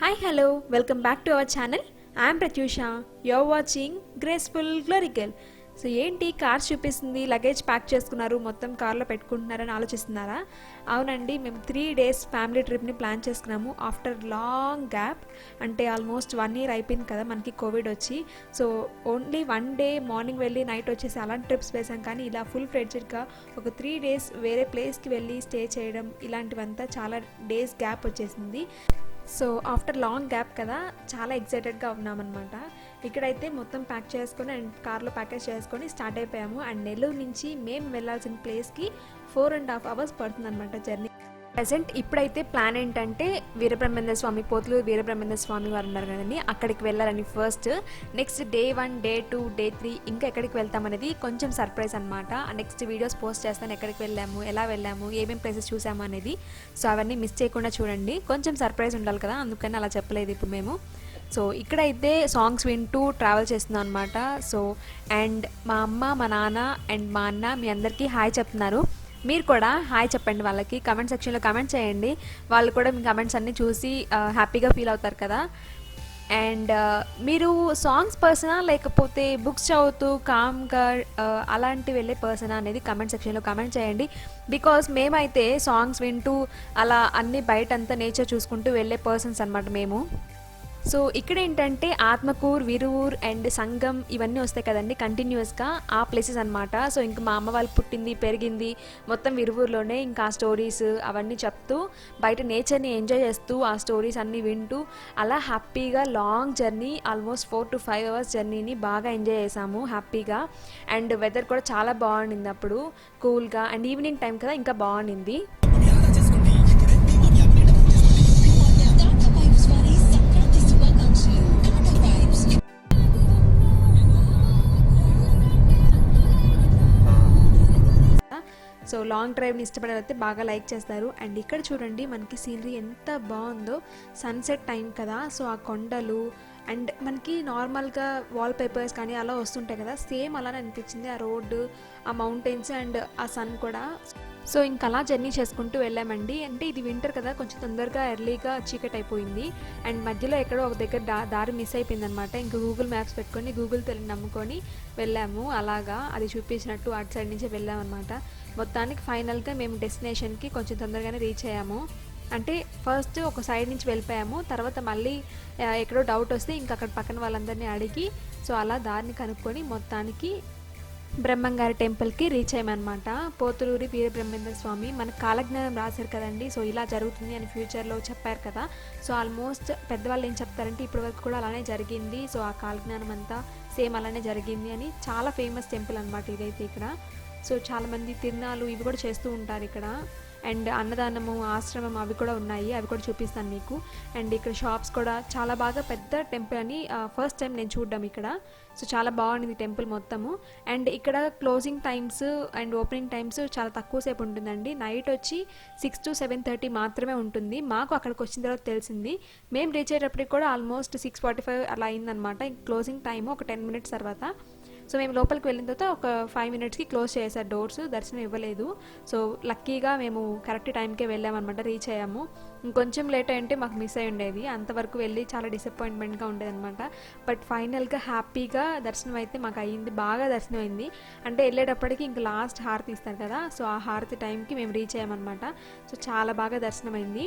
Hi, hello, welcome back to our channel. I am Pratyusha. You're watching Graceful Glory Girl. So ఏంటి cars చూపిస్తుంది, luggage pack చేసుకున్నారు, మొత్తం కార్లో పెట్టుకుంటున్నారని ఆలోచిస్తున్నారా? అవునండి, మేము 3 days ఫ్యామిలీ ట్రిప్ని ప్లాన్ చేసుకున్నాము ఆఫ్టర్ లాంగ్ గ్యాప్. అంటే ఆల్మోస్ట్ 1 year అయిపోయింది కదా మనకి కోవిడ్ వచ్చి. సో ఓన్లీ 1 day మార్నింగ్ వెళ్ళి నైట్ వచ్చేసి అలాంటి ట్రిప్స్ వేసాం. కానీ ఇలా ఫుల్ ఫ్లెడ్జెడ్గా ఒక 3 days వేరే ప్లేస్కి వెళ్ళి స్టే చేయడం ఇలాంటివంతా చాలా డేస్ గ్యాప్ వచ్చేసింది. సో ఆఫ్టర్ లాంగ్ గ్యాప్ కదా, చాలా ఎక్సైటెడ్గా ఉన్నామన్నమాట. ఇక్కడైతే మొత్తం ప్యాక్ చేసుకొని అండ్ కార్లో ప్యాకేజ్ చేసుకొని స్టార్ట్ అయిపోయాము. అండ్ నెల్లూరు నుంచి మేము వెళ్ళాల్సిన ప్లేస్కి 4.5 hours పడుతుందన్నమాట జర్నీ. ప్రజెంట్ ఇప్పుడైతే ప్లాన్ ఏంటంటే వీరబ్రహ్మేంద్ర స్వామి, పోతులూరు వీరబ్రహ్మేంద్ర స్వామి వారు ఉన్నారు కదండి, అక్కడికి వెళ్ళాలని first. Next Day 1, Day 2, Day 3 ఇంకా ఎక్కడికి వెళ్తామనేది కొంచెం సర్ప్రైజ్ అనమాట. నెక్స్ట్ వీడియోస్ పోస్ట్ చేస్తాను, ఎక్కడికి వెళ్ళాము, ఎలా వెళ్ళాము, ఏమేమి ప్లేసెస్ చూసాము అనేది. సో అవన్నీ మిస్ చేయకుండా చూడండి, కొంచెం సర్ప్రైజ్ ఉండాలి కదా, అందుకని అలా చెప్పలేదు ఇప్పుడు మేము. సో ఇక్కడైతే సాంగ్స్ వింటూ ట్రావెల్ చేస్తున్నాం అనమాట. సో అండ్ మా అమ్మ, మా నాన్న అండ్ మా అన్న మీ అందరికీ హాయ్ చెప్తున్నారు. మీరు కూడా హాయ్ చెప్పండి వాళ్ళకి, కమెంట్ సెక్షన్లో కమెంట్ చేయండి. వాళ్ళు కూడా మీ కమెంట్స్ అన్నీ చూసి హ్యాపీగా ఫీల్ అవుతారు కదా. అండ్ మీరు సాంగ్స్ పర్సనా లేకపోతే బుక్స్ చదువుతూ కామ్గా అలాంటి వెళ్ళే పర్సనా అనేది కమెంట్ సెక్షన్లో కమెంట్ చేయండి. బికాస్ మేమైతే సాంగ్స్ వింటూ అలా అన్నీ బయటంతా నేచర్ చూసుకుంటూ వెళ్ళే పర్సన్స్ అనమాట మేము. సో ఇక్కడ ఏంటంటే ఆత్మకూర్, విరువూర్ అండ్ సంగం ఇవన్నీ వస్తాయి కదండి కంటిన్యూస్గా, ఆ ప్లేసెస్ అనమాట. సో ఇంకా మా అమ్మ వాళ్ళు పుట్టింది పెరిగింది మొత్తం విరువూరులోనే. ఇంకా ఆ స్టోరీస్ అవన్నీ చెప్తూ బయట నేచర్ని ఎంజాయ్ చేస్తూ ఆ స్టోరీస్ అన్నీ వింటూ అలా హ్యాపీగా long journey, almost 4 to 5 hours జర్నీని బాగా ఎంజాయ్ చేసాము హ్యాపీగా. అండ్ వెదర్ కూడా చాలా బాగుండింది అప్పుడు, కూల్గా. అండ్ ఈవినింగ్ టైం కదా ఇంకా బాగుండింది. సో లాంగ్ డ్రైవ్ని ఇష్టపడేదైతే బాగా లైక్ చేస్తారు. అండ్ ఇక్కడ చూడండి మనకి సీనరీ ఎంత బాగుందో, సన్సెట్ టైం కదా. సో ఆ కొండలు అండ్ మనకి నార్మల్గా వాల్ పేపర్స్ కానీ అలా వస్తుంటాయి కదా, సేమ్ అలానే అనిపించింది ఆ రోడ్డు, ఆ మౌంటైన్స్ అండ్ ఆ సన్ కూడా. సో ఇంకా అలా జర్నీ చేసుకుంటూ వెళ్ళామండి. అంటే ఇది వింటర్ కదా, కొంచెం తొందరగా ఎర్లీగా చీకటి అయిపోయింది. అండ్ మధ్యలో ఎక్కడో ఒక దగ్గర దారి మిస్ అయిపోయింది అనమాట. ఇంకా గూగుల్ మ్యాప్స్ పెట్టుకొని గూగుల్ తెలియని నమ్ముకొని వెళ్ళాము. అలాగా అది చూపించినట్టు అటు సైడ్ నుంచే వెళ్ళామన్నమాట. మొత్తానికి ఫైనల్గా మేము డెస్టినేషన్కి కొంచెం తొందరగానే రీచ్ అయ్యాము. అంటే ఫస్ట్ ఒక సైడ్ నుంచి వెళ్ళిపోయాము, తర్వాత మళ్ళీ ఎక్కడో డౌట్ వస్తే ఇంకా అక్కడ పక్కన వాళ్ళందరినీ అడిగి సో అలా దారిని కనుక్కొని మొత్తానికి బ్రహ్మంగారి టెంపుల్కి రీచ్ అయ్యామన్నమాట. పోతులూరి వీరబ్రహ్మేంద్ర స్వామి మనకు కాలజ్ఞానం రాశారు కదండి. సో ఇలా జరుగుతుంది అని ఫ్యూచర్లో చెప్పారు కదా. సో ఆల్మోస్ట్ పెద్దవాళ్ళు ఏం చెప్తారంటే ఇప్పటి వరకు కూడా అలానే జరిగింది. సో ఆ కాలజ్ఞానం అంతా సేమ్ అలానే జరిగింది అని. చాలా ఫేమస్ టెంపుల్ అనమాట ఇదైతే ఇక్కడ. సో చాలామంది తిరునాళ్ళు ఇవి కూడా చేస్తూ ఉంటారు ఇక్కడ. అండ్ అన్నదానము, ఆశ్రమం అవి కూడా ఉన్నాయి, అవి కూడా చూపిస్తాను మీకు. అండ్ ఇక్కడ షాప్స్ కూడా చాలా బాగా పెద్ద టెంపుల్ అని ఫస్ట్ టైం నేను చూడడం ఇక్కడ. సో చాలా బాగుంది టెంపుల్ మొత్తము. అండ్ ఇక్కడ closing times and opening times చాలా తక్కువ సేపు ఉంటుందండి. నైట్ వచ్చి 6 to 7:30 మాత్రమే ఉంటుంది. మాకు అక్కడికి వచ్చిన తర్వాత తెలిసింది. మేము రీచ్ అయ్యేటప్పటికి కూడా ఆల్మోస్ట్ 6:45 అలా అయిందనమాట. క్లోజింగ్ టైము ఒక 10 minutes తర్వాత. సో మేము లోపలికి వెళ్ళిన తర్వాత ఒక 5 minutesకి క్లోజ్ చేశారు డోర్స్, దర్శనం ఇవ్వలేదు. సో లక్కీగా మేము కరెక్ట్ టైంకే వెళ్ళామన్నమాట, రీచ్ అయ్యాము. ఇంకొంచెం లేట్ అయింటే మాకు మిస్ అయి ఉండేది, అంతవరకు వెళ్ళి చాలా డిసప్పాయింట్మెంట్గా ఉండేది అనమాట. బట్ ఫైనల్గా హ్యాపీగా దర్శనం అయితే మాకు అయ్యింది, బాగా దర్శనం అయింది. అంటే వెళ్ళేటప్పటికి ఇంకా లాస్ట్ హారతి ఇస్తారు కదా, సో ఆ హారతి టైంకి మేము రీచ్ అయ్యామన్నమాట. సో చాలా బాగా దర్శనం అయింది.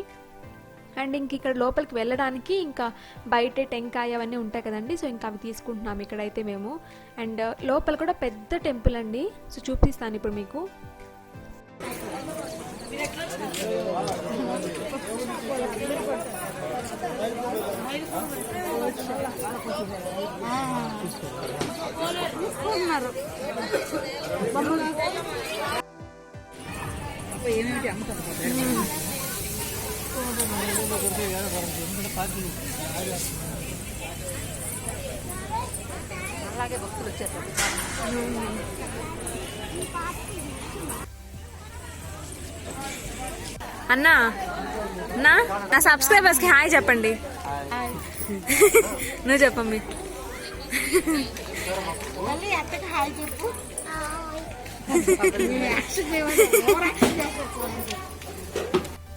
అండ్ ఇంక ఇక్కడ లోపలికి వెళ్ళడానికి ఇంకా బయట టెంకాయ అవన్నీ ఉంటాయి కదండి. సో ఇంకా అవి తీసుకుంటున్నాము ఇక్కడైతే మేము. అండ్ లోపల కూడా పెద్ద టెంపుల్ అండి. సో చూపిస్తాను ఇప్పుడు మీకు. అలాగే భక్తులు వచ్చేస్తారు. అన్నా నా సబ్స్క్రైబర్స్కి హాయ్ చెప్పండి. నువ్వు చెప్పమ్మి.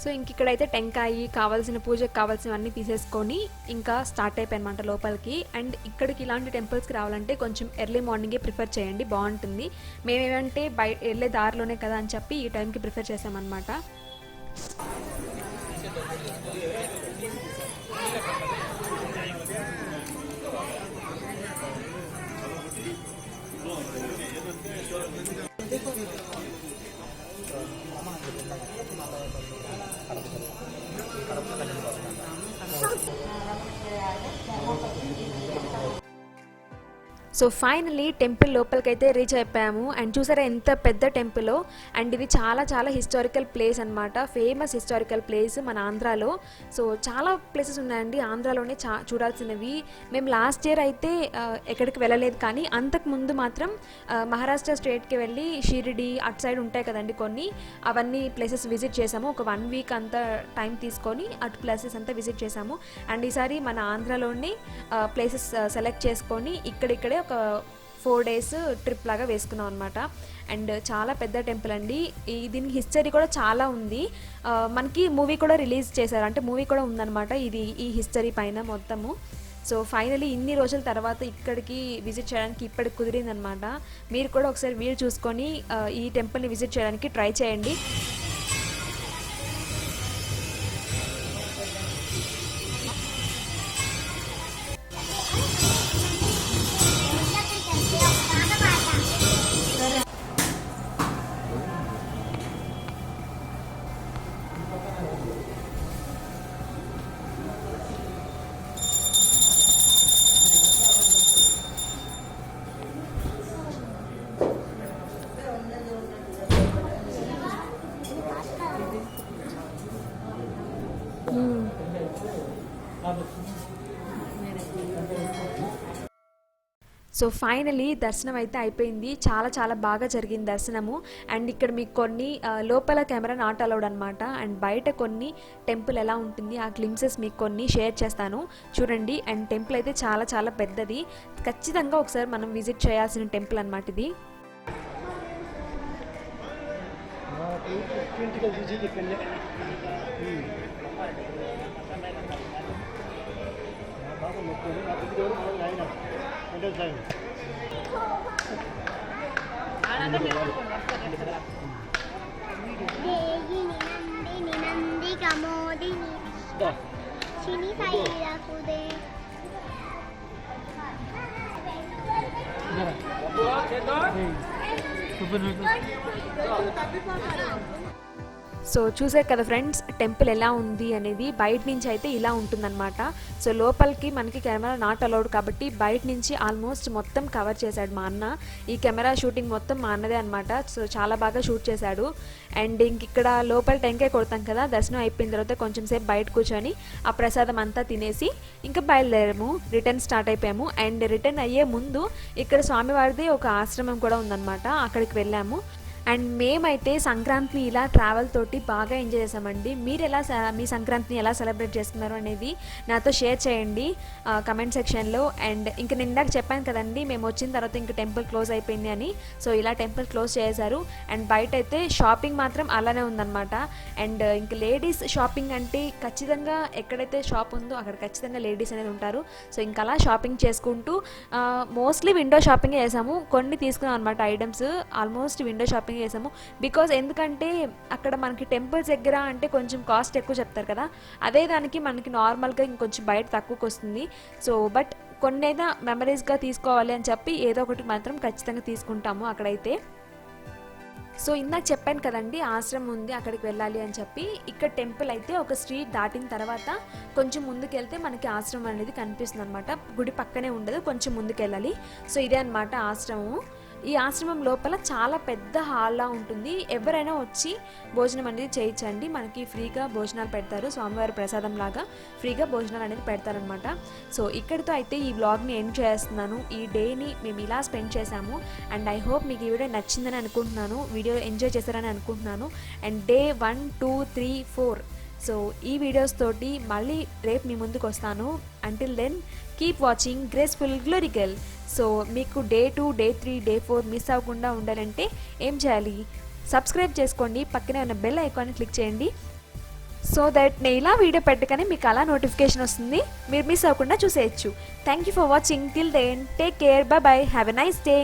సో ఇంక ఇక్కడైతే టెంకాయి కావాల్సిన పూజకు కావాల్సినవన్నీ తీసేసుకొని ఇంకా స్టార్ట్ అయిపోయానమాట లోపలికి. అండ్ ఇక్కడికి ఇలాంటి టెంపుల్స్కి రావాలంటే కొంచెం ఎర్లీ మార్నింగే ప్రిఫర్ చేయండి, బాగుంటుంది. మేమేమంటే వెళ్ళే దారిలోనే కదా అని చెప్పి ఈ టైంకి ప్రిఫర్ చేసామన్నమాట. సో ఫైనలీ టెంపుల్ లోపలికైతే రీచ్ అయిపోయాము. అండ్ చూసారా ఎంత పెద్ద టెంపులో. అండ్ ఇది చాలా చాలా హిస్టారికల్ ప్లేస్ అనమాట, ఫేమస్ హిస్టారికల్ ప్లేస్ మన ఆంధ్రాలో. సో చాలా ప్లేసెస్ ఉన్నాయండి ఆంధ్రాలోనే చూడాల్సినవి. మేము లాస్ట్ ఇయర్ అయితే ఎక్కడికి వెళ్ళలేదు, కానీ అంతకు ముందు మాత్రం మహారాష్ట్ర స్టేట్కి వెళ్ళి షిరిడి అటు సైడ్ ఉంటాయి కదండి కొన్ని, అవన్నీ ప్లేసెస్ విజిట్ చేసాము. ఒక 1 వీక్ అంతా టైం తీసుకొని అటు ప్లేసెస్ అంతా విజిట్ చేసాము. అండ్ ఈసారి మన ఆంధ్రాలోని ప్లేసెస్ సెలెక్ట్ చేసుకొని ఇక్కడిక్కడే ఒక 4 days ట్రిప్ లాగా వేసుకున్నాం అనమాట. అండ్ చాలా పెద్ద టెంపుల్ అండి. దీనికి హిస్టరీ కూడా చాలా ఉంది. మనకి మూవీ కూడా రిలీజ్ చేశారు, అంటే మూవీ కూడా ఉందన్నమాట ఇది ఈ హిస్టరీ పైన మొత్తము. సో ఫైనలీ ఇన్ని రోజుల తర్వాత ఇక్కడికి విజిట్ చేయడానికి ఇప్పటికి కుదిరిందనమాట. మీరు కూడా ఒకసారి వీలు చూసుకొని ఈ టెంపుల్ని విజిట్ చేయడానికి ట్రై చేయండి. సో ఫైనలీ దర్శనం అయితే అయిపోయింది. చాలా చాలా బాగా జరిగింది దర్శనము. అండ్ ఇక్కడ మీకు కొన్ని లోపల కెమెరా నాట్ అలౌడ్ అనమాట. అండ్ బయట కొన్ని టెంపుల్ ఎలా ఉంటుంది ఆ గ్లిమ్సెస్ మీకు కొన్ని షేర్ చేస్తాను చూడండి. అండ్ టెంపుల్ అయితే చాలా చాలా పెద్దది, ఖచ్చితంగా ఒకసారి మనం విజిట్ చేయాల్సిన టెంపుల్ అనమాట ఇది. సో చూసారు కదా ఫ్రెండ్స్ టెంపుల్ ఎలా ఉంది అనేది. బయట నుంచి అయితే ఇలా ఉంటుందన్నమాట. సో లోపలికి మనకి కెమెరా నాట్ అలౌడ్ కాబట్టి బయట నుంచి ఆల్మోస్ట్ మొత్తం కవర్ చేశాడు మా అన్న. ఈ కెమెరా షూటింగ్ మొత్తం మా అన్నదే అనమాట. సో చాలా బాగా షూట్ చేశాడు. అండ్ ఇంక ఇక్కడ లోపల టెంకాయ కొడతాం కదా, దర్శనం అయిపోయిన తర్వాత కొంచెం సేపు బయట కూర్చొని ఆ ప్రసాదం అంతా తినేసి ఇంకా బయలుదేరాము, రిటర్న్ స్టార్ట్ అయిపోయాము. అండ్ రిటర్న్ అయ్యే ముందు ఇక్కడ స్వామివారిది ఒక ఆశ్రమం కూడా ఉందన్నమాట, అక్కడికి వెళ్ళాము. అండ్ మేమైతే సంక్రాంతిని ఇలా ట్రావెల్ తోటి బాగా ఎంజాయ్ చేసామండి. మీరు ఎలా మీ సంక్రాంతిని ఎలా సెలబ్రేట్ చేస్తున్నారు అనేది నాతో షేర్ చేయండి కమెంట్ సెక్షన్లో. అండ్ ఇంక నేను ఇందాక చెప్పాను కదండి మేము వచ్చిన తర్వాత ఇంక టెంపుల్ క్లోజ్ అయిపోయింది అని. సో ఇలా టెంపుల్ క్లోజ్ చేశారు. అండ్ బయట అయితే షాపింగ్ మాత్రం అలానే ఉందన్నమాట. అండ్ ఇంక లేడీస్ షాపింగ్ అంటే ఖచ్చితంగా ఎక్కడైతే షాప్ ఉందో అక్కడ ఖచ్చితంగా లేడీస్ అనేది ఉంటారు. సో ఇంకా అలా షాపింగ్ చేసుకుంటూ మోస్ట్లీ విండో షాపింగ్ చేసాము. కొన్ని తీసుకున్నాం అనమాట ఐటమ్స్, ఆల్మోస్ట్ విండో షాపింగ్ చేసాము. బికాజ్ ఎందుకంటే అక్కడ మనకి టెంపుల్స్ దగ్గర అంటే కొంచెం కాస్ట్ ఎక్కువ చెప్తారు కదా, అదే దానికి మనకి నార్మల్గా ఇంకొంచెం బయట తక్కువకి వస్తుంది. సో బట్ కొన్నైనా మెమరీస్గా తీసుకోవాలి అని చెప్పి ఏదో ఒకటి మాత్రం ఖచ్చితంగా తీసుకుంటాము అక్కడైతే. సో ఇందాక చెప్పాను కదండి ఆశ్రమం ఉంది అక్కడికి వెళ్ళాలి అని చెప్పి. ఇక్కడ టెంపుల్ అయితే ఒక స్ట్రీట్ దాటిన తర్వాత కొంచెం ముందుకెళ్తే మనకి ఆశ్రమం అనేది కనిపిస్తుంది అనమాట. గుడి పక్కనే ఉండదు, కొంచెం ముందుకెళ్ళాలి. సో ఇదే అనమాట ఆశ్రమము. ఈ ఆశ్రమం లోపల చాలా పెద్ద హాల్లా ఉంటుంది. ఎవరైనా వచ్చి భోజనం అనేది చేయించండి, మనకి ఫ్రీగా భోజనాలు పెడతారు, స్వామివారి ప్రసాదం లాగా ఫ్రీగా భోజనాలు అనేది పెడతారనమాట. సో ఇక్కడితో అయితే ఈ వ్లాగ్ని ఎండ్ చేస్తున్నాను. ఈ డేని మేము ఇలా స్పెండ్ చేసాము. అండ్ ఐ హోప్ మీకు ఈ వీడియో నచ్చిందని అనుకుంటున్నాను, వీడియో ఎంజాయ్ చేశారని అనుకుంటున్నాను. అండ్ డే 1, 2, 3, 4 సో ఈ వీడియోస్ తోటి మళ్ళీ రేపు మీ ముందుకు వస్తాను. Until then keep watching graceful గ్లోరికల్. సో మీకు డే 2, డే 3, డే 4 మిస్ అవ్వకుండా ఉండాలంటే ఏం చేయాలి, సబ్స్క్రైబ్ చేసుకోండి, పక్కనే ఉన్న బెల్ ఐకాన్ని క్లిక్ చేయండి. సో దట్ నేను ఇలా వీడియో పెట్టగానే మీకు అలా నోటిఫికేషన్ వస్తుంది, మీరు మిస్ అవ్వకుండా చూసేయచ్చు. Thank you for watching. Till then take care, bye bye, have a nice day.